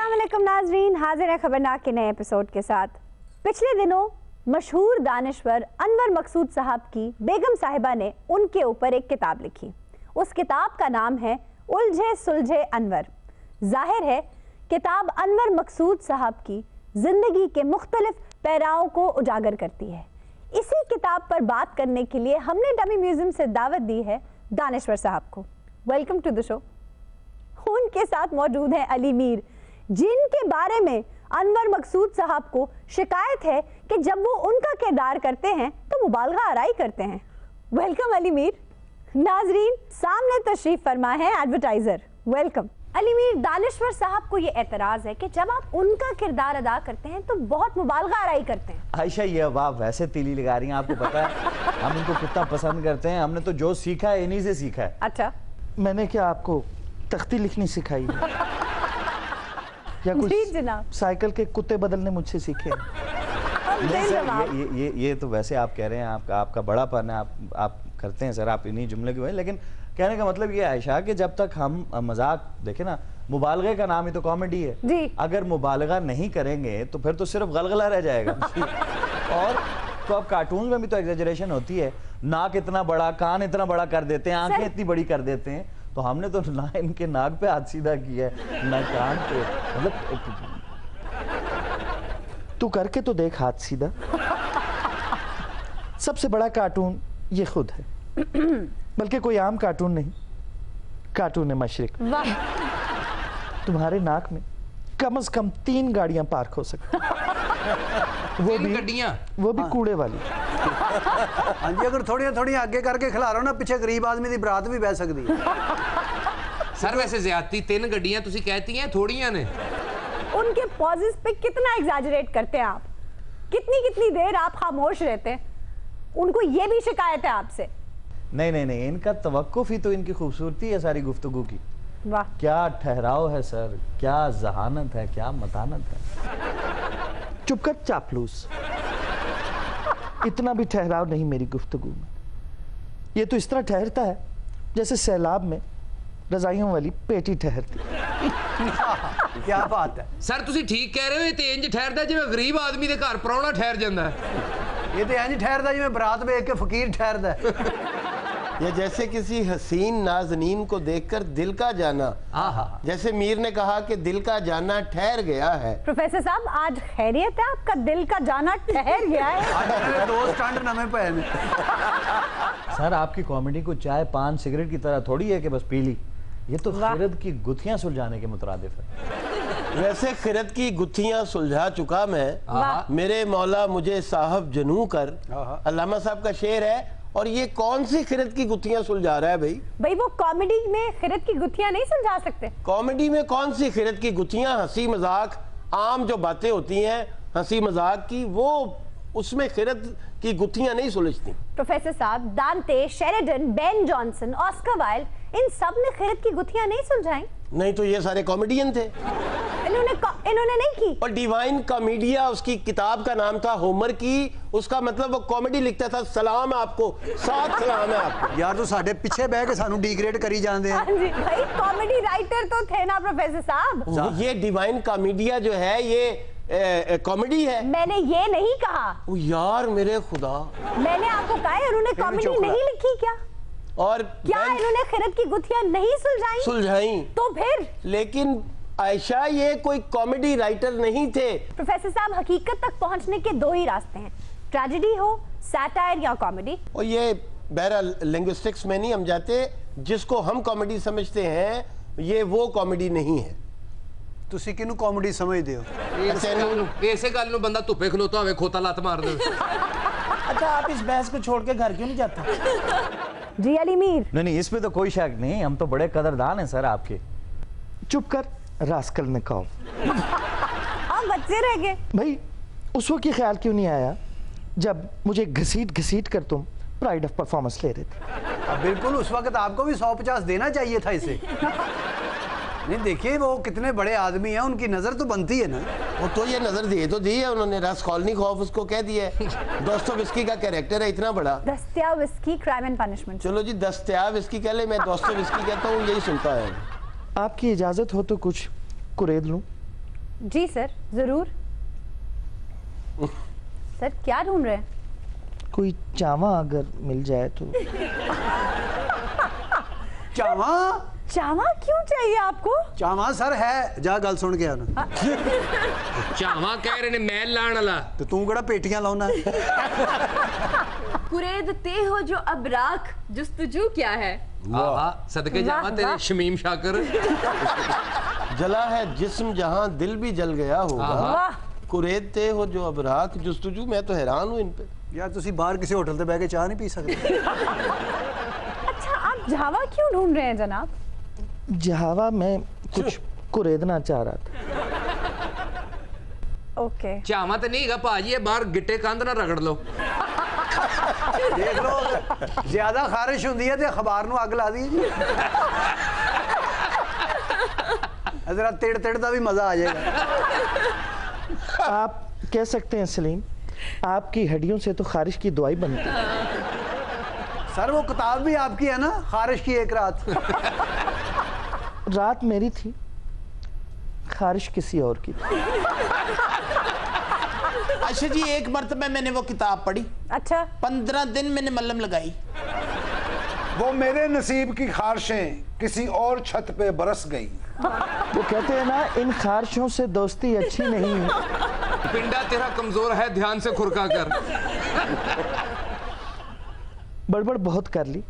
अस्सलाम वालेकुम नाजरीन, हाजिर है खबरनाक के नए एपिसोड के साथ। पिछले दिनों मशहूर दानिश्वर अनवर मकसूद साहब की बेगम साहिबा ने उनके ऊपर एक किताब लिखी। उस किताब का नाम है उलझे सुलझे अनवर। जाहिर है किताब अनवर मकसूद साहब की जिंदगी के मुख्तलिफ पैराओं को उजागर करती है। इसी किताब पर बात करने के लिए हमने डमी म्यूजियम से दावत दी है दानिश्वर साहब को। Welcome to the show. उनके साथ मौजूद है अली मीर, जिनके बारे में अनवर मकसूद साहब को शिकायत है कि जब वो उनका किरदार करते हैं तो मुबालगा आराई करते हैं। वेलकम अली मीर। नाजरीन, सामने तशरीफ फरमा है एडवर्टाइजर। वेलकम अली मीर। दानिश्वर साहब को ये एतराज है कि जब आप उनका किरदार अदा करते हैं तो बहुत मुबालगा आराई करते हैं। आयशा, ये अब आप वैसे तीली लगा रही हैं, आपको पता है हम इनको कितना पसंद करते हैं। हमने तो जो सीखा है इन्हीं से सीखा है। अच्छा, मैंने क्या आपको तख्ती लिखनी सिखाई है या कुछ साइकिल के कुत्ते बदलने मुझसे सीखे हैं? नहीं सर, ये तो वैसे आप कह रहे हैं, आपका बड़ापन है, आप करते हैं सर, आप इन्हीं जुमले की वजह। लेकिन कहने का मतलब ये आयशा कि जब तक हम मजाक देखें ना, मुबालगे का नाम ही तो कॉमेडी है जी। अगर मुबालगा नहीं करेंगे तो फिर तो सिर्फ गलगला रह जाएगा। और तो अब कार्टून में भी तो एग्जेजरेशन होती है, नाक इतना बड़ा, कान इतना बड़ा कर देते हैं, आंखें इतनी बड़ी कर देते हैं। तो हमने तो ना इनके नाक पे हाथ सीधा किया है ना कान पे। मतलब तू करके तो देख हाथ सीधा। सबसे बड़ा कार्टून ये खुद है, बल्कि कोई आम कार्टून नहीं, कार्टून है मशरिक। तुम्हारे नाक में कम से कम 3 गाड़ियां पार्क हो सकती, वो भी कूड़े वाली। हाँ जी, अगर थोड़ी आगे करके खिला रहा हो ना, पीछे गरीब आदमी की बरात भी बह सकती है। सर वैसे ज्यादती 3 गड्डियां तुसी कहती हैं थोड़ियां ने। उनके पॉजेस पे कितना एग्जैजरेट करते हैं आप, कितनी देर आप खामोश रहते हैं। उनको ये भी शिकायत है आपसे? नहीं, इनका तवक्कुफ ही तो इनकी खूबसूरती है सारी गुफ्तगू की। वाह, क्या ठहराव है सर, क्या जहानत है, क्या मतानत है। चुप कर चापलूस, इतना भी ठहराव नहीं मेरी गुफ्तगू में। ये तो इस तरह ठहरता है जैसे सैलाब में रजाइयों वाली पेटी ठहरती। क्या बात है सर, तुसी ठीक कह रहे हो। ये तो इंज ठहरदा जिवें गरीब आदमी दे घर परौना ठहर जांदा है। ये तो इंज ठहरदा जिवें बरात वेख के फकीर ठहरदा है। ये जैसे किसी हसीन नाजनीन को देखकर दिल का जाना, जैसे मीर ने कहा कि दिल का जाना ठहर गया है। प्रोफेसर साहब, आज खैरियत है? आपका दिल का जाना ठहर गया है? आज 2 स्टैंड नवे पे ने। सर आपकी कॉमेडी को चाय पान सिगरेट की तरह थोड़ी है कि बस पी ली। ये तो खिरत की गुत्थियां सुलझाने के मुतरादिफ है। वैसे खिरत की गुत्थियां सुलझा चुका मैं, मेरे मौला मुझे साहब जनू कर। अल्लामा साहब का शेर है। और ये कौन सी खिरत की गुत्थियां सुलझा रहा है भाई? वो कॉमेडी में खिरत की गुत्थियां नहीं सुलझा सकते। कॉमेडी में कौन सी खिरत की गुत्थियां? हंसी मजाक, आम जो बातें होती हैं हंसी मजाक की, वो उसमें खिरत की गुत्थियां नहीं सुलझती। प्रोफेसर साहब, Dante, Sheridan, Ben Jonson, Oscar Wilde, इन सब ने खिरत की गुत्थियां नहीं सुलझाई। नहीं तो ये सारे कॉमेडियन थे। इन्होंने नहीं की। और डिवाइन कॉमेडिया उसकी किताब का नाम था, होमर की। उसका मतलब वो कॉमेडी लिखता था। सलाम है आपको, साथ सलाम है आपको। यार, तो साडे पीछे बह के सानू डिग्रेड करी जांदे हैं। हाँ जी भाई, कॉमेडी राइटर तो थे ना प्रोफेसर साहब। ये डिवाइन कॉमेडिया जो है ये कॉमेडी है। मैंने ये नहीं कहा। यार मेरे खुदा, मैंने आपको कहा इन्होंने कॉमेडी नहीं लिखी क्या? और क्या इन्होंने खिरत की गुत्थियां नहीं सुलझाई? तो फिर? लेकिन आयशा, ये कोई कॉमेडी राइटर नहीं थे। प्रोफेसर साहब, हकीकत तक पहुंचने के 2 ही रास्ते हैं, ट्रेजेडी हो, सैटायर या कॉमेडी। और ये बहरहाल लिंग्विस्टिक्स में नहीं हम जाते। जिसको हम कॉमेडी समझते हैं ये वो कॉमेडी नहीं है। ਤੁਸੀਂ ਕਿਹਨੂੰ ਕਾਮੇਡੀ ਸਮਝਦੇ ਹੋ? ऐसे गल नु बंदा धुप्पे खलोता होवे खोता लत मार दे। अच्छा, आप इस बहस को छोड़ के घर क्यों नहीं जाते? जी अली मीर। नहीं, इसमें तो कोई शक नहीं, हम तो बड़े कदरदान हैं सर आपके। चुप कर रास्कल ने कहा। आप बच्चे रह गए भाई। उस वक्त ये ख्याल क्यों नहीं आया जब मुझे घसीट कर तुम प्राइड ऑफ परफॉर्मेंस ले रहे थे? बिल्कुल, उस वक्त आपको भी 150 देना चाहिए था इसे। नहीं, देखिए वो कितने बड़े आदमी हैं, उनकी नजर तो बनती है ना। वो तो ये नजर दे तो दी है उन्होंने। रास्कोल्निकोव उसको कह दिया है। दोस्तोयेव्स्की का कैरेक्टर है इतना बड़ा। Dostoevsky, crime and punishment. चलो जी, दोस्तोयेव्स्की कह ले, मैं दोस्तोयेव्स्की कहता हूँ, यही सुनता है। आपकी इजाजत हो तो कुछ कुरेद लूं? जी सर, जरूर। सर क्या ढूंढ रहे हैं? कोई चावा अगर मिल जाए तो। चावा? चावा क्यों चाहिए आपको? चावा सर है, जा गल सुन के आना। चावा कह रहे ने मैल लाण वाला, तो तू केड़ा पेटियां लाउना? कुरेदते हो जो अब राख जुस्तजू क्या है? आहा, सदके जावा तेरे शमीम शाकर। जला है जिस्म जहां दिल भी जल गया होगा, वाह, कुरेदते हो जो अब राख जुस्तजू। मैं तो हैरान हूं इन पे। यार तुसी बाहर किसी होटल ते बैठ के चाह नहीं पी सकते? अच्छा आप जावा क्यों ढूंढ रहे हैं जनाब? जहावा में कुछ कुरेदना चाह रहा था। ओके। चावा ते नहीं गा भाजी, ये बाहर गिट्टे कंध ना रगड़ लो। देख लो, ज्यादा खारिश होंदी है ते अखबार नूं अग ला दी जी। जरा तिड़ तिड़ दा भी मजा आ जाएगा। आप कह सकते हैं सलीम, आपकी हड्डियों से तो खारिश की दवाई बनती है। सर वो किताब भी आपकी है ना, खारिश की एक रात। रात मेरी थी, खारिश किसी और की थी। अच्छा जी, एक मर्तबा मैंने वो किताब पढ़ी, अच्छा 15 दिन मैंने मल्लम लगाई। वो मेरे नसीब की खारिशें किसी और छत पे बरस गई। वो कहते हैं ना, इन खारिशों से दोस्ती अच्छी नहीं। पिंडा तेरा कमजोर है, ध्यान से खुरका कर। बड़बड़ बहुत कर ली।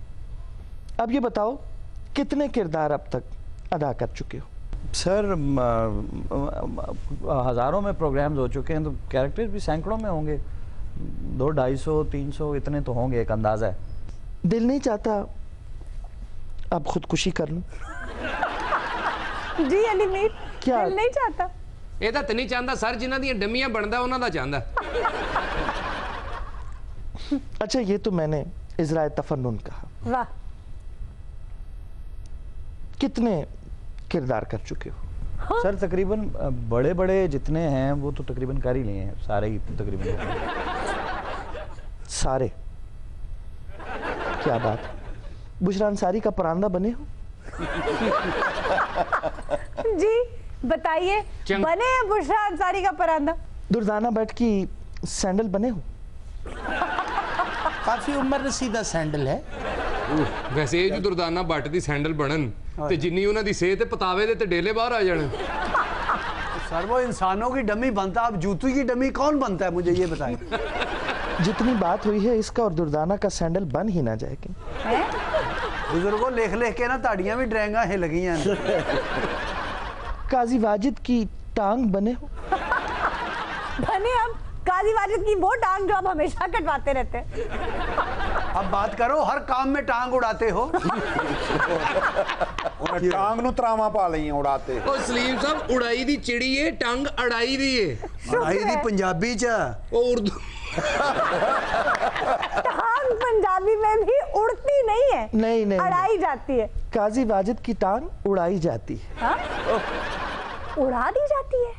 अब ये बताओ, कितने किरदार अब तक अदा कर चुके हो? सर हज़ारों में प्रोग्राम्स हो चुके हैं, तो कैरेक्टर्स भी सैकड़ों में होंगे, 200, 250, 300 इतने तो होंगे, एक अंदाज़ा है। दिल नहीं चाहता अब खुदकुशी कर लूं? जी अली मीर, क्या? दिल नहीं चाहता? ਇਹਦਾ ਤੇ ਨਹੀਂ ਚਾਹੁੰਦਾ ਸਰ, ਜਿਨ੍ਹਾਂ ਦੀਆਂ ਡੰਮੀਆਂ ਬਣਦਾ ਉਹਨਾਂ ਦਾ ਚਾਹੁੰਦਾ। अच्छा, ये तो मैंने इजराए तफन्नुन कहा। वाह, कितने किरदार कर चुके हो? सर तकरीबन बड़े बड़े जितने हैं वो तो तकरीबन कर ही लिए हैं, सारे ही तकरीबन। सारे? क्या बात है। बुशरा अंसारी का परांदा बने हो? जी बताइए, बने हैं बुशरा अंसारी का परांदा? दुर्दाना भट्ट की सैंडल बने हो? काफी उम्र रसीदा सैंडल है। ਵੈਸੇ ਇਹ ਜੋ ਦੁਰਦਾਨਾ ਬੱਟ ਦੀ ਸੈਂਡਲ ਬਣਨ ਤੇ ਜਿੰਨੀ ਉਹਨਾਂ ਦੀ ਸਿਹਤ ਤੇ ਪਤਾਵੇ ਦੇ ਤੇ ਡੇਲੇ ਬਾਹਰ ਆ ਜਾਣ। सर वो इंसानों की डमी बनता, अब जूती की डमी कौन बनता है, मुझे ये बताएं। जितनी बात हुई है, इसका और दुर्दाना का सैंडल बन ही ना जाएगी। बुजुर्गों लिख लिख के ना ताड़ियां भी ड्रैंगा हिल गई हैं। काजी वाजिद की टांग बने हो? बने अब काजी वाजिद की वो टांग जो आप हमेशा कटवाते रहते हैं। अब बात करो, हर काम में टांग उड़ाते हो। टांग नू तरावा पा लई उड़ाते। ਉਹ ਸਲੀਮ ਸਾਹਿਬ ਉਡਾਈ ਦੀ ਚਿੜੀ ਏ, ਟੰਗ ਅੜਾਈ ਦੀ ਏ। अड़ाई दी पंजाबी च। ਉਹ ਉਰਦੂ टांग पंजाबी में भी उड़ती नहीं है, नहीं, नहीं, अड़ाई जाती है। काजी वाजिद की टांग उड़ाई जाती है। हाँ? उड़ा दी जाती है।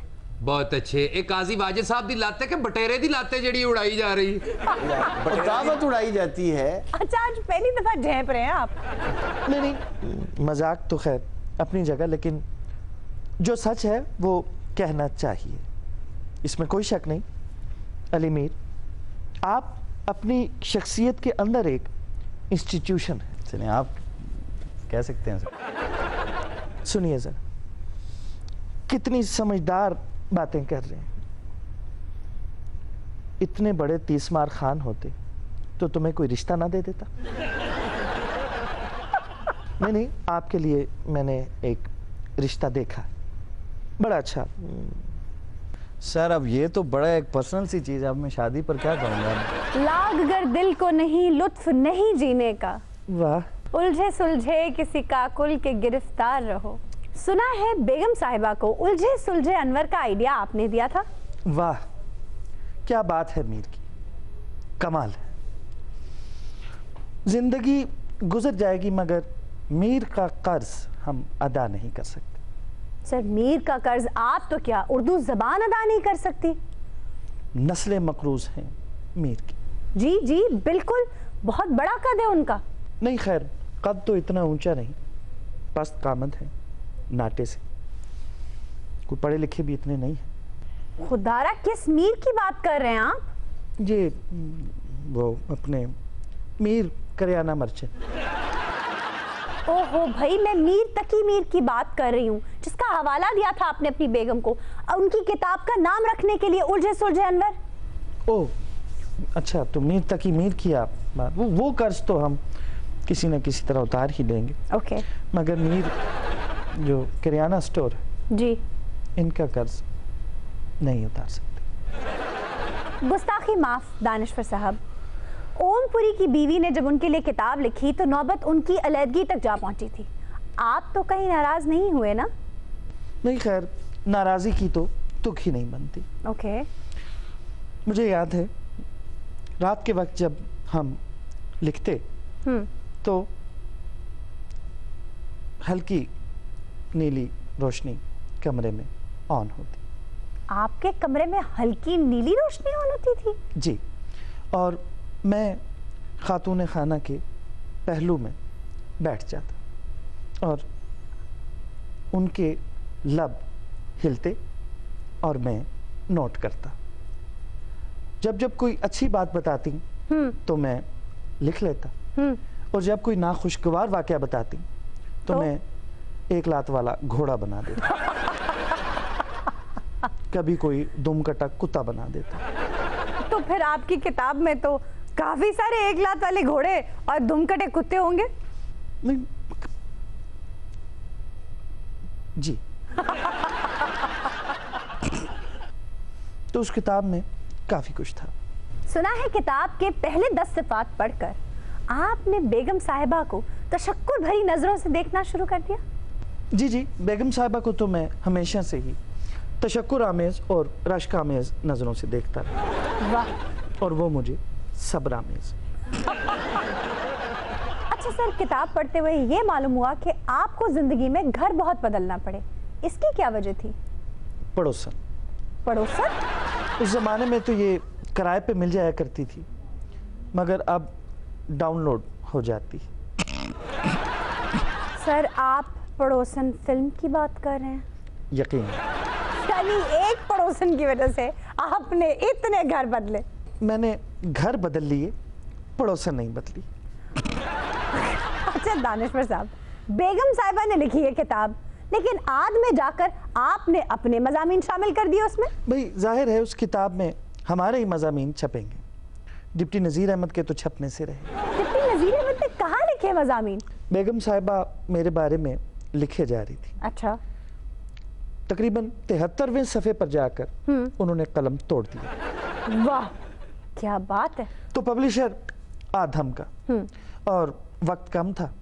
ਬਹੁਤ ਅੱਛੇ। ਇਹ ਕਾਜ਼ੀ ਵਾजिद ਸਾਹਿਬ ਦੀ ਲੱਤ ਹੈ ਕਿ ਬਟੇਰੇ ਦੀ ਲੱਤ ਹੈ ਜਿਹੜੀ ਉਡਾਈ ਜਾ ਰਹੀ? दावत उड़ाई जाती है। अच्छा आज पहली दफा झेप रहे हैं आप। नहीं नहीं, मजाक तो खैर अपनी जगह, लेकिन जो सच है वो कहना चाहिए, इसमें कोई शक नहीं। अली मीर, आप अपनी शख्सियत के अंदर एक इंस्टीट्यूशन है। चलिए आप कह सकते हैं सर। सुनिए जरा, कितनी समझदार बातें कर रहे हैं। इतने बड़े तीसमार खान होते तो तुम्हें कोई रिश्ता ना दे देता? नहीं नहीं, आपके लिए मैंने एक रिश्ता देखा, बड़ा अच्छा। सर अब ये तो बड़ा एक पर्सनल सी चीज़ है, अब मैं शादी पर क्या कहूँगा। लाग गर दिल को नहीं लुत्फ नहीं जीने का, वाह, उलझे सुलझे किसी काकुल के गिरफ्तार रहो। सुना है बेगम साहिबा को उलझे सुलझे अनवर का आइडिया आपने दिया था? वाह, क्या बात है मीर की, कमाल है। जिंदगी गुजर जाएगी मगर मीर का कर्ज हम अदा नहीं कर सकते। सर मीर का कर्ज आप तो क्या उर्दू जबान अदा नहीं कर सकती? नस्लें मकरूज हैं मीर की। जी जी बिल्कुल, बहुत बड़ा कद है उनका। नहीं खैर, कद तो इतना ऊंचा नहीं, पस्त कामद है, नाटे से। कोई पढ़े लिखे भी इतने नहीं हैं। खुदारा किस मीर की बात कर रहे हैं आप? ये वो अपने मीर करियाना मर्चेंट। ओहो भाई, मैं मीर तकी मीर की बात कर रही हूँ, जिसका हवाला दिया था आपने अपनी बेगम को, उनकी किताब का नाम रखने के लिए उलझे सुलझे अनवर। ओह अच्छा, तो मीर तकी मीर की आप बात, वो कर्ज तो हम किसी न किसी तरह उतार ही लेंगे। ओके। मगर मीर जो किराना स्टोर है जी, इनका कर्ज नहीं उतार सकते। गुस्ताखी माफ दानिश्वर साहब। ओमपुरी की बीवी ने जब उनके लिए किताब लिखी तो नौबत उनकी अलहदगी तक जा पहुंची थी। आप तो कहीं नाराज नहीं हुए ना? नहीं, खैर नाराजी की तो तुक ही नहीं बनती। ओके। मुझे याद है रात के वक्त जब हम लिखते तो हल्की नीली रोशनी कमरे में ऑन होती। आपके कमरे में हल्की नीली रोशनी ऑन होती थी? जी, और मैं खातून खाना के पहलू में बैठ जाता और उनके लब हिलते और मैं नोट करता। जब जब कोई अच्छी बात बताती तो मैं लिख लेता, और जब कोई नाखुशगवार वाकया बताती तो मैं एक लात वाला घोड़ा बना देता, कभी कोई दुमकटा कुत्ता बना देता। तो फिर आपकी किताब में तो काफी सारे एक लात वाले घोड़े और दुमकटे कुत्ते होंगे? नहीं जी। तो उस किताब में काफी कुछ था। सुना है किताब के पहले 10 सिफात पढ़कर आपने बेगम साहिबा को तशक्कुर भरी नजरों से देखना शुरू कर दिया? जी जी, बेगम साहिबा को तो मैं हमेशा से ही तशक्कुर आमेज और रश्क आमेज नजरों से देखता रहा। वाह। और वो मुझे सब्र आमेज। अच्छा सर, किताब पढ़ते हुए ये मालूम हुआ कि आपको जिंदगी में घर बहुत बदलना पड़े, इसकी क्या वजह थी? पड़ोसन। पड़ोसन? उस जमाने में तो ये किराए पे मिल जाया करती थी, मगर अब डाउनलोड हो जाती। सर, आप पड़ोसन फिल्म की बात कर रहे हैं? यकीन। यानी एक पड़ोसन की वजह से आपने इतने घर बदले? मैंने घर बदल लिए, पड़ोसन नहीं बदली। अच्छा दानिश्वर साहब, बेगम साहिबा ने लिखी है किताब, लेकिन आज में जाकर आपने अपने मज़ामीन शामिल कर दिए उसमें। भाई जाहिर है उस किताब में हमारे ही मज़ामीन छपेंगे, डिप्टी नज़ीर अहमद के तो छपने से रहे। डिप्टी नज़ीर अहमद ने कहाँ लिखे मज़ामीन? बेगम साहिबा मेरे बारे में लिखे जा रही थी। अच्छा। तकरीबन 73वें सफ़े पर जाकर उन्होंने कलम तोड़ दिया। वाह, क्या बात है। तो पब्लिशर आधम का और वक्त कम था,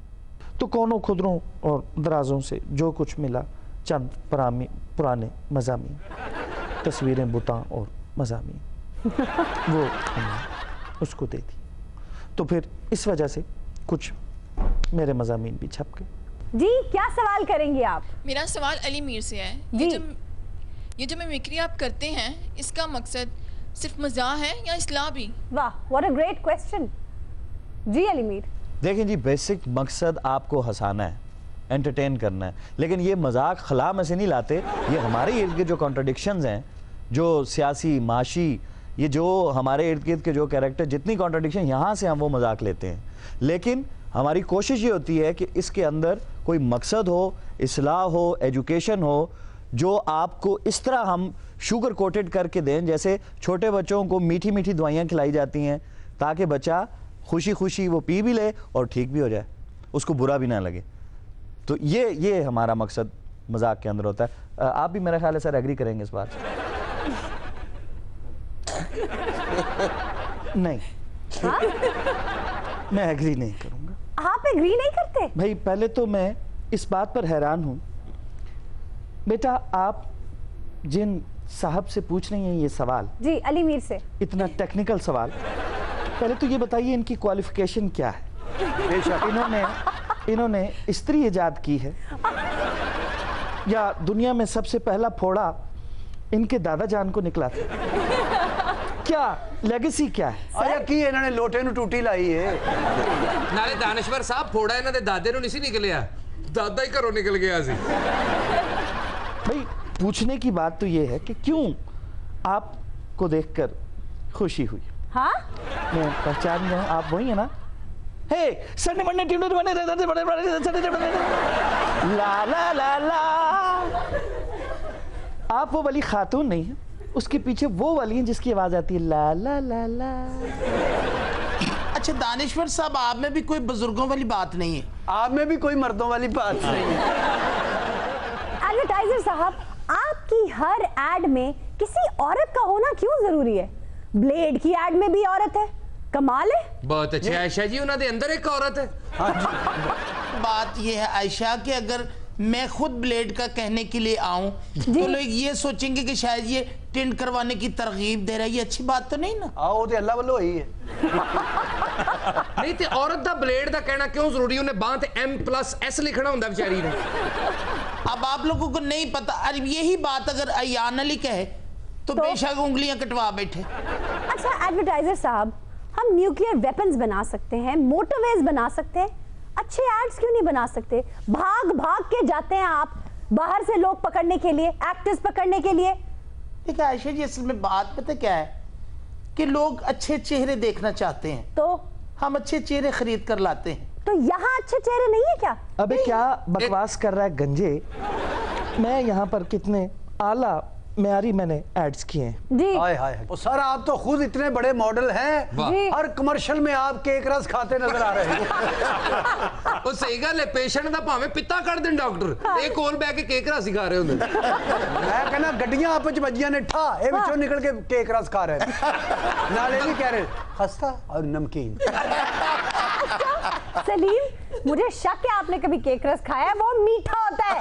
तो कोनों खुदरों और दराजों से जो कुछ मिला, चंद पुराने मज़ामीन, तस्वीरें बुतां और मज़ामीन, वो हमने उसको दे दी। तो फिर इस वजह से कुछ मेरे मज़ामीन भी छप गए। जी, क्या सवाल करेंगे आप? मेरा सवाल अली मीर से है। ये जो मिमिक्री आप करते हैं, इसका मकसद सिर्फ मज़ाह है या इस्लाह भी? वाह, व्हाट अ ग्रेट क्वेश्चन। जी अली मीर। देखिए जी, बेसिक मकसद आपको हंसाना है, एंटरटेन करना है, लेकिन ये मजाक खला में से नहीं लाते। ये हमारे इर्द गिर्द जो कॉन्ट्रडिक्शंस हैं, जो सियासी माशी, ये जो हमारे इर्द गिर्द के जो कैरेक्टर, जितनी कॉन्ट्रडिक्शन, यहाँ से हम वो मजाक लेते हैं। लेकिन हमारी कोशिश ये होती है कि इसके अंदर कोई मकसद हो, इस्लाह हो, एजुकेशन हो, जो आपको इस तरह हम शुगर कोटेड करके दें, जैसे छोटे बच्चों को मीठी मीठी दवाइयाँ खिलाई जाती हैं ताकि बच्चा खुशी खुशी वो पी भी ले और ठीक भी हो जाए, उसको बुरा भी ना लगे। तो ये हमारा मकसद मजाक के अंदर होता है। आप भी मेरा ख्याल है सर एग्री करेंगे इस बात से? नहीं। हाँ? मैं एग्री नहीं करूंगा। आप एग्री नहीं करते? भाई पहले तो मैं इस बात पर हैरान हूं, बेटा आप जिन साहब से पूछ रही हैं ये सवाल, जी अली मीर से, इतना टेक्निकल सवाल, पहले तो ये बताइए इनकी क्वालिफिकेशन क्या है? इन्होंने स्त्री इजाद की है या दुनिया में सबसे पहला फोड़ा इनके दादा जान को निकला था? क्या लेगेसी क्या है? अरे की इन्होंने लोटे नु टूटी लाई है। नाले दानिश्वर साहब फोड़ा इन्हों दे दादे नु नहीं सी निकलिया, दादा ही घरों निकल गया सी। भाई पूछने की बात तो ये है कि क्यों आपको देखकर खुशी हुई? हाँ मैं पहचान गया हूं, आप वही है ना? हे संडे मंडे ट्यूसडे वेडनेसडे बड़े ला ला ला ला। आप वो वाली खातून नहीं है, उसके पीछे वो वाली है जिसकी आवाज आती है ला ला ला ला। अच्छा दानिश्वर साहब, आप में भी कोई बुजुर्गों वाली बात नहीं है? आप में भी कोई मर्दों वाली बात नहीं है। एडवर्टाइजर साहब, आपकी हर एड में किसी औरत का होना क्यों जरूरी है? ब्लेड की एड में भी औरत है, कमाल है। बहुत अच्छे आयशा जी, उन्होंने अंदर एक औरत है। बात ये है आयशा कि अगर मैं खुद ब्लेड का कहने के लिए आऊं तो लोग ये सोचेंगे कि शायद ये टिंट करवाने की तरगीब दे रहा है। ये अच्छी बात तो नहीं ना? आओ तो अल्लाह वालों ही है। नहीं तो औरत दा ब्लेड दा कहना क्यों जरूरी? उन्हें बांह ते M+S लिखना होता बेचारी ने। अब आप लोगों को नहीं पता, अरे यही बात अगर अयान अली कहे तो बेशक उंगलियां कटवा बैठे। अच्छा एडवर्टाइजर साहब, हम न्यूक्लियर वेपन्स बना सकते हैं, मोटरवेज बना सकते हैं, अच्छे एड्स क्यों नहीं बना सकते? भाग भाग के जाते हैं आप बाहर से लोग पकड़ने के लिए, एक्टर्स पकड़ने के लिए। देखिए आयशा जी, असल में बात पता क्या है कि लोग अच्छे चेहरे देखना चाहते हैं, तो हम अच्छे चेहरे खरीद कर लाते हैं। तो यहाँ अच्छे चेहरे नहीं है क्या? अबे क्या बकवास कर रहा है गंजे? मैं यहाँ पर कितने आला मेयारी मैंने एड्स किए हैं। जी हाय हाय। और सर आप तो खुद इतने बड़े मॉडल हैं, हर कमर्शियल में आप केक रस खाते नजर आ रहे हैं। ਉਹ ਸਹੀ ਗੱਲ ਹੈ, ਪੇਸ਼ੈਂਟ ਦਾ ਭਾਵੇਂ ਪਿੱਤਾ ਕੱਢ ਦੇਣ ਡਾਕਟਰ, ਇਹ ਕੋਲ ਬੈ ਕੇ ਕੇਕ ਰਸ ਖਾ ਰਹੇ ਹੁੰਦੇ। मैं कहना गड्डियां आपस च ਵੱਜੀਆਂ ਨੇ ਠਾ, ਇਹ ਵਿੱਚੋਂ ਨਿਕਲ ਕੇ केक रस खा रहे हैं। नाले भी कह रहे खस्ता और नमकीन। सलीम, मुझे शक है आपने कभी केक रस खाया है, वो मीठा होता है।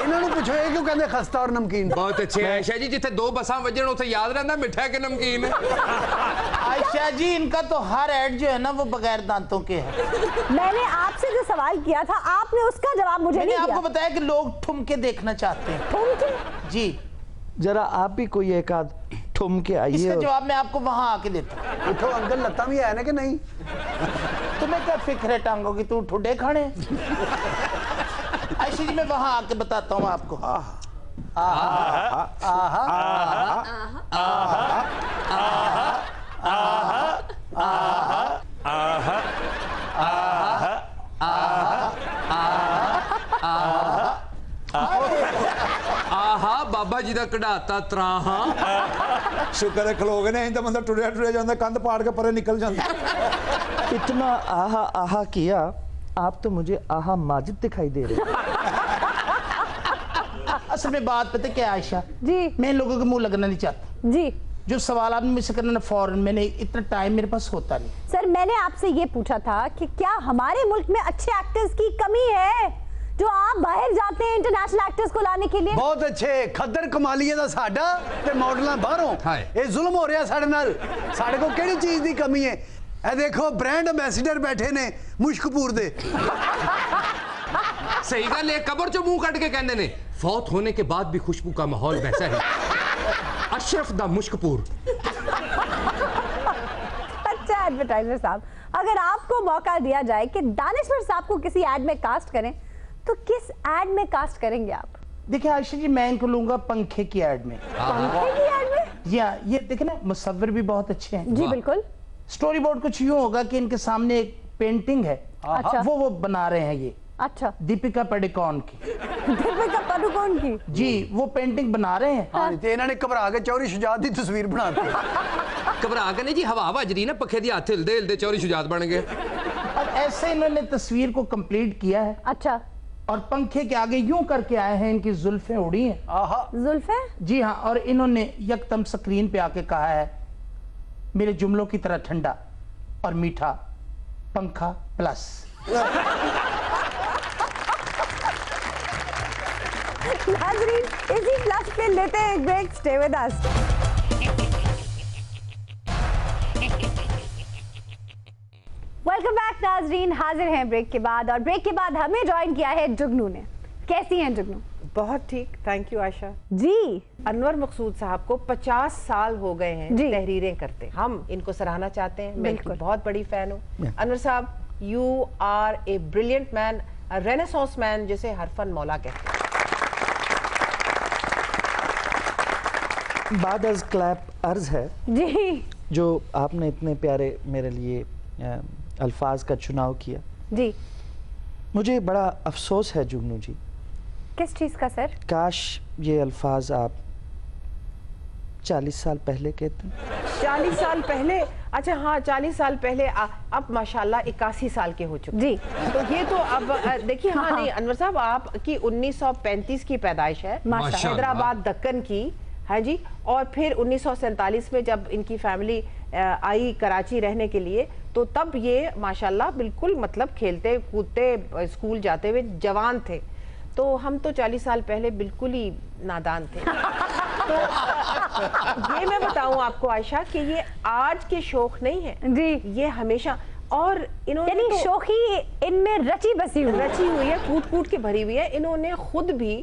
इन्होंने पूछो ये क्यों कहते खस्ता और नमकीन? बहुत अच्छे आयशा जी, जिथे दो बसां वजन उथे याद रहंदा मिठा के नमकीन। आयशा जी, इनका तो हर ऐड जो है ना वो बगैर दांतों के है। मैंने आपसे जो सवाल किया था आपने उसका जवाब मुझे नहीं दिया। आपको बताया कि लोग ठुमके देखना चाहते हैं। ठुमके? जी जरा आप भी कोई एक आध ठुमके आइए। इसका जवाब मैं आपको वहां आके देता हूँ। उठो अंकल, लत्ता भी है ना कि नहीं? तुम्हें क्या फिक्र है टांगों की? तू ठुड्डे खाने। आयशा जी मैं वहां आके बताता हूँ आपको। आहा बाबा जी दा कढ़ाता तराहा। शुक्र है खलोग ने, तो बंदा टुरिया टुरिया जाता, कंध पाड़ के परे निकल जाता। इतना आहा आहा किया, आप तो मुझे आहा माजिद दिखाई दे रहे। असल में बात पता क्या आयशा जी, मैं इन लोगों के मुंह लगना नहीं चाहता। जी जो सवाल आपने मुझसे करना ना फौरन, मैंने इतना टाइम मेरे पास होता नहीं। सर, मैंने आपसे ये पूछा था कि क्या हमारे मुल्क में अच्छे एक्टर्स की कमी है जो आप बाहर जाते हैं इंटरनेशनल एक्टर्स को लाने के लिए? बहुत अच्छे। खद्दर कमालीए दा साडा ते मॉडलां बाहरों। ये जुल्म हो रहा साडे नाल। साडे को केड़ी चीज दी कमी है? ए देखो ब्रांड एम्बेसडर बैठे ने मुश्कपुर दे। सही गल है, कब्र चो मुंह कट के कहंदे ने फौत होने के बाद भी खुशबू का माहौल वैसा है। अशरफ दा मुश्कपुर। अच्छा एडवर्टाइजर साहब, अगर आपको मौका दिया जाए कि दानिश्वर साहब को किसी एड में कास्ट करें तो किस एड में कास्ट करेंगे आप? देखिए आयशा जी, मैं इनको लूंगा पंखे की एड में। पंखे की एड में? या ये देखे ना, मुसव्विर भी बहुत अच्छे हैं। जी बिल्कुल। स्टोरी बोर्ड कुछ यूं होगा कि इनके सामने एक पेंटिंग है। अच्छा। वो बना रहे हैं ये। अच्छा। दीपिका पादुकोण की। दीपिका पादुकोण की? जी, वो पेंटिंग बना रहे हैं। हाँ, ते इन्होंने घबरा के चौरी शुजात की तस्वीर बना दी। घबरा के नहीं जी, हवा भज रही ना, पखे दी हाथ हिलदे हिलदे चौरी शुजात बन गए। अब ऐसे इन्होंने तस्वीर को कंप्लीट किया है। अच्छा। और पंखे के आगे यूं करके आए हैं, इनकी जुल्फें उड़ी हैं। आहा। जुल्फें? जी हाँ, और इन्होंने यकदम स्क्रीन पे आके कहा है, मेरे जुमलों की तरह ठंडा और मीठा पंखा प्लस। नाज़रीन, इसी प्लस पे लेते हैं एक ब्रेक। Stay with us. Welcome back नाज़रीन, हाजिर हैं ब्रेक के बाद, और ब्रेक के बाद हमें ज्वाइन किया है जुगनू ने। कैसी हैं जुगनू? बहुत ठीक, थैंक यू आयशा जी। अनवर मकसूद साहब को 50 साल हो गए हैं जी तहरीरें करते। हम इनको सराहना चाहते हैं। मैं इनकी बहुत बड़ी फैन हूँ। अनवर साहब, you are a brilliant man, renaissance man, जिसे हर फन मौला कहते हैं। بعد از کلیپ عرض ہے جی جو آپ نے اتنے پیارے میرے لیے الفاظ کا چناؤ کیا. جی مجھے بڑا افسوس ہے جگنو جی. کس چیز کا سر؟ کاش یہ الفاظ آپ 40 سال پہلے کہتے ہیں. 40 سال پہلے؟ اچھا ہاں 40 سال پہلے. اب ماشاءاللہ 81 سال کے ہو چکے. جی تو یہ تو اب دیکھیے ہاں نہیں انور صاحب آپ کی 1935 کی پیدائش ہے حیدرآباد دکن کی. ہاں جی. اور پھر 1947 میں جب ان کی فیملی آئی کراچی رہنے کے لیے تو تب یہ ماشاءاللہ بالکل مطلب کھیلتے کودتے اسکول جاتے ہوئے جوان تھے. تو ہم تو 40 سال پہلے بالکل ہی نادان تھے. تو یہ میں بتاؤں آپ کو عائشہ کہ یہ آج کے شوق نہیں ہے جی, یہ ہمیشہ. اور انہوں نے شوخی ان میں رچی بسی ہوئی ہے, کوٹ کوٹ کے بھری ہوئی ہے. انہوں نے خود بھی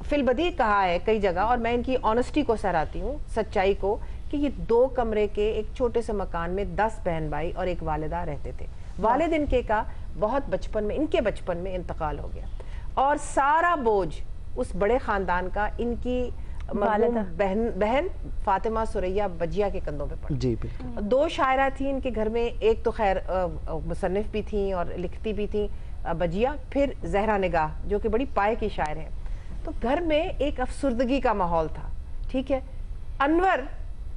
فی البدیہہ کہا ہے کئی جگہ, اور میں ان کی آنیسٹی کو سراہتی ہوں, سچائی کو, کہ یہ 2 کمرے کے ایک چھوٹے سے مکان میں 10 بہن بھائی اور ایک والدہ رہتے تھے. والد ان کے کا بہت بچپن میں, ان کے بچپن میں انتقال ہو گیا, اور سارا بوجھ اس بڑے خاندان کا ان کی بہن فاطمہ سریہ بجیا کے کندھوں پہ پڑا. جی بالکل. 2 شاعرہ تھیں ان کے گھر میں, ایک تو خیر مصنف بھی تھیں اور لکھتی بھی تھیں بجیا, پھر زہرا نگاہ جو کہ بڑی پائے کی شاعر ہیں. تو گھر میں ایک افسردگی کا ماحول تھا. ٹھیک ہے. انور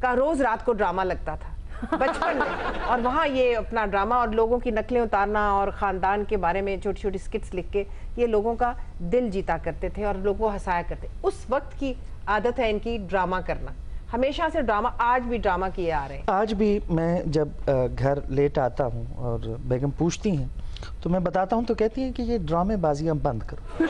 کا روز رات کو ڈرامہ لگتا تھا بچپن میں, اور وہاں یہ اپنا ڈرامہ اور لوگوں کی نقلیں اتارنا اور خاندان کے بارے میں چھوٹی چھوٹی سکٹس لکھ کے یہ لوگوں کا دل جیتا کرتے تھے اور لوگوں کو ہنسایا کرتے. اس وقت کی عادت ہے ان کی ڈرامہ کرنا, ہمیشہ سے ڈرامہ, آج بھی ڈرامہ کیے آ رہے ہیں. آج بھی میں جب گھر لیٹ آتا ہوں اور بیگم پوچھتی ہیں تو میں بتاتا ہوں تو کہتی ہیں کہ یہ ڈرامے بازیاں بند کرو.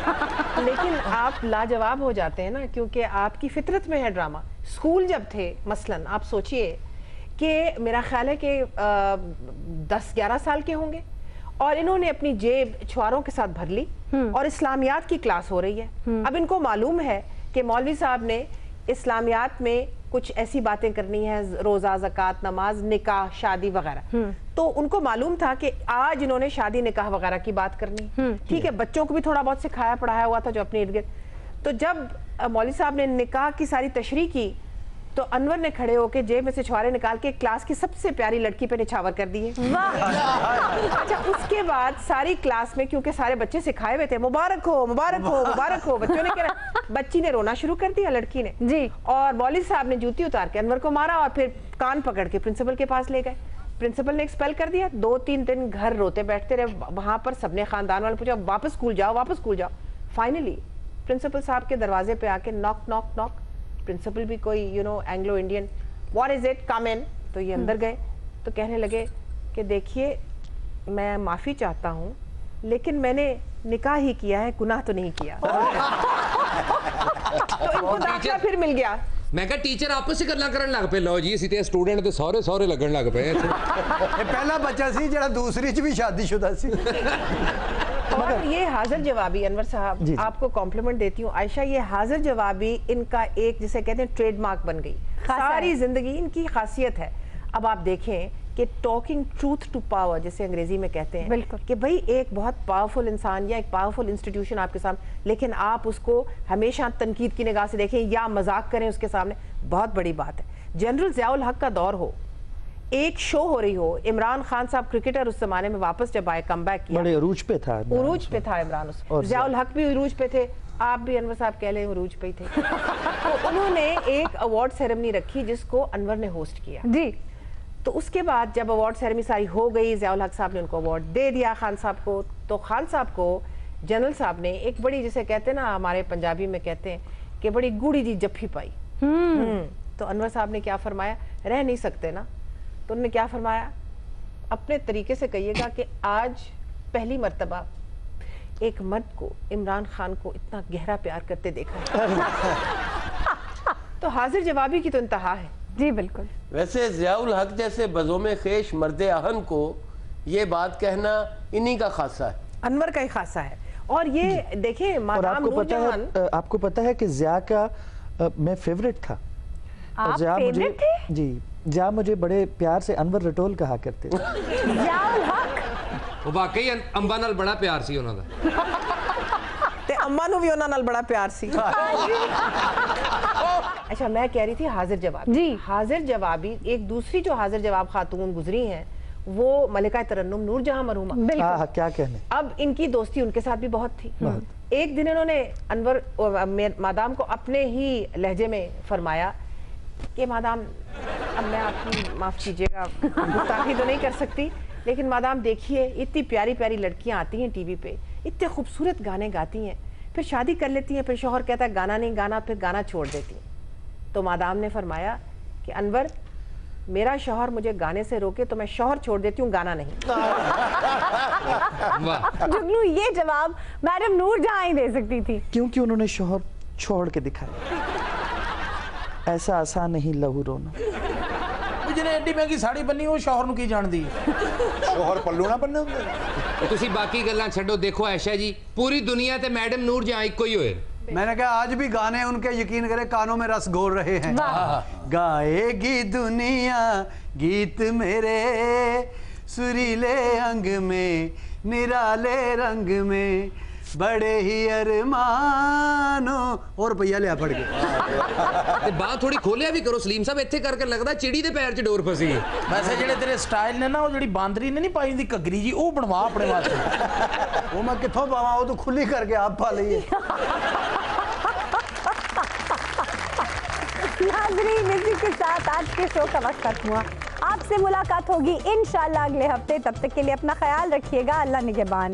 لیکن آپ لاجواب ہو جاتے ہیں نا, کیونکہ آپ کی فطرت میں ہے ڈرامہ. اسکول جب تھے مثلاً آپ سوچئے کہ میرا خیال ہے کہ 10-11 سال کے ہوں گے, اور انہوں نے اپنی جیب چھواروں کے ساتھ بھر لی اور اسلامیات کی کلاس ہو رہی ہے. اب ان کو معلوم ہے کہ مولوی صاحب نے اسلامیات میں کچھ ایسی باتیں کرنی ہیں, روزہ, زکوٰۃ, نماز, نکاح, شادی وغیرہ. تو ان کو معلوم تھا کہ آج انہوں نے شادی نکاح وغیرہ کی بات کرنی. ٹھیک ہے. بچوں کو بھی تھوڑا بہت سکھایا پڑھایا ہوا تھا جو اپنے ارد گرد. تو جب مولوی صاحب نے نکاح کی ساری تشریح کی تو انور نے کھڑے ہو کے جیب میں سے چھوارے نکال کے کلاس کی سب سے پیاری لڑکی پہ نچھاور کر دیے. اچھا اس کے بعد ساری کلاس میں, کیونکہ سارے بچے سکھائے ہوئے تھے, مبارک ہو مبارک ہو مبارک ہو, بچوں نے کہا, بچی نے رونا شروع کر دیا لڑکی نے جی, اور مولوی صاحب نے جوتی اتار کے انور کو مارا اور پھر کان پکڑ کے پرنسپل کے پاس لے گئے. پرنسپل نے ایکسپیل کر دیا. 2-3 دن گھر روتے بیٹھتے رہے. وہاں پر سب نے خاندان والے پوچھا واپس اسکول جاؤ واپس اسکول جاؤ. فائنلی پرنسپل صاحب کے دروازے پہ آ کے ناک ناک ناک. پرنسپل بھی کوئی Anglo Indian, what is it, come in. تو یہ اندر گئے تو کہنے لگے کہ دیکھیے میں معافی چاہتا ہوں لیکن میں نے نکاح ہی کیا ہے, گناہ تو نہیں کیا. تو ان کو داخلہ پھر مل گیا. میں کہا ٹیچر آپس ہی کرنا کرن لگ پہ, لو جی سیتے سٹوڈنٹ تے سورے لگن لگ پے. پہلا بچہ سی جڑا دوسری چ بھی شادی شدہ سی. اور یہ حاضر جوابی انور صاحب, آپ کو کمپلیمنٹ دیتی ہوں عائشہ, یہ حاضر جوابی ان کا ایک جسے کہتے ہیں ٹریڈ مارک بن گئی. ساری زندگی ان کی خاصیت ہے. اب آپ دیکھیں کہ ٹاکنگ ٹروتھ ٹو پاور جسے انگریزی میں کہتے ہیں, کہ بھئی ایک بہت پاورفل انسان یا ایک پاورفل انسٹیٹیوشن آپ کے سامنے, لیکن آپ اس کو ہمیشہ تنقید کی نگاہ سے دیکھیں یا مذاق کریں اس کے سامنے, بہت بڑی بات ہے. جنرل ضیاء الحق کا دور ہو, ایک شو ہو رہی ہو, عمران خان صاحب کرکٹر اس زمانے میں واپس جب آئے, کم بیک کیا, بڑے عروج پہ تھا, عروج پہ تھا عمران, ضیاء الحق بھی عروج پہ تھے, آپ بھی انور صاحب کہہ لیں عروج پہ ہی تھے. تو انہوں نے ایک ایوارڈ سیریمنی رکھی جس کو انور نے ہوسٹ کیا جی. تو اس کے بعد جب ایوارڈ سیریمنی ساری ہو گئی, ضیاء الحق صاحب نے ان کو ایوارڈ دے دیا خان صاحب کو. تو خان صاحب کو جنرل صاحب نے ایک بڑی جسے کہتے ہیں نا, ہمارے پنجابی میں کہتے ہیں کہ بڑی گوڑی جی جفی پائی. تو انور صاحب نے کیا فرمایا, رہ نہیں سکتے نا, تو انہوں نے کیا فرمایا, اپنے طریقے سے کہیے گا کہ آج پہلی مرتبہ ایک مرد کو عمران خان کو اتنا گہرا پیار کرتے دیکھا ہے. تو حاضر جوابی کی تو انتہا ہے جی. بالکل. ویسے ضیاء الحق جیسے بزوم خیش مرد اہن کو یہ بات کہنا انہی کا خاصہ ہے, انور کا ہی خاصہ ہے. اور یہ دیکھیں مادام نور جہان, آپ کو پتا ہے کہ ضیاء کا میں فیوریٹ تھا. آپ فیوریٹ تھے؟ جی, ضیاء مجھے بڑے پیار سے انور رٹول کہا کرتے تھے. ضیاء الحق وہ واقعی امبا نال بڑا پیار سی انہوں دا, تے اماں نو بھی انہاں نال بڑا پیار سی. اچھا میں کہہ رہی تھی حاضر جواب جی حاضر جوابی ایک دوسری جو حاضر جواب خاتون گزری ہیں وہ ملکہ ترنم نور جہاں مرحومہ کیا کہنے اب ان کی دوستی ان کے ساتھ بھی بہت تھی ایک دن انہوں نے انور مادام کو اپنے ہی لہجے میں فرمایا کہ مادام اب میں آپ کی معاف کیجیے گا گستاخی تو نہیں کر سکتی لیکن مادام دیکھیے اتنی پیاری پیاری لڑکیاں آتی ہیں ٹی وی پہ اتنے خوبصورت گانے گاتی ہیں پھر شادی کر لیتی ہیں پھر شوہر کہتا ہے گانا نہیں گانا پھر گانا چھوڑ دیتی ہیں تو مادام نے فرمایا کہ انور میرا شوہر مجھے گانے سے روکے تو میں شوہر چھوڑ دیتی ہوں گانا نہیں جگنو یہ جواب میڈم نور جہاں ہی دے سکتی تھی کیونکہ انہوں نے شوہر چھوڑ کے دکھایا ایسا آسان نہیں لہو رونا جنہیں ایڈی مہنگی ساڑی بنی وہ شوہر نو کی جان دی شوہر پلو نہ بننے ہوندے تسی باقی گلاں چھڈو دیکھو عائشہ جی پوری دنیا تے میڈم نور جہاں ایک کوئی ہوئے میں نے کہا آج بھی گانے ان کے یقین کرے کانوں میں رس گھول رہے ہیں گائے گی دنیا گیت میرے سریلے انگ میں نرالے رنگ میں بڑے ہی ارمانوں اور روپیہ لیا پڑ گئے بات تھوڑی کھولیا بھی کرو سلیم صاحب ایتھے کر کے لگدا چڑی دے پیر چ ڈور پھسی ویسے جڑے تیرے سٹائل نے نا وہ جڑی باندری نے نہیں پائی دی کگری جی وہ بنوا اپنے واسطے وہ میں کتھوں پاواں وہ تو کھلی کر کے آپ پا لئیے ناظرین اسی کے ساتھ آج کے شو کا وقت ختم ہوا آپ سے ملاقات ہوگی انشاءاللہ اگلے ہفتے تب تک کے لیے اپنا خیال رکھیے گا اللہ نگہبان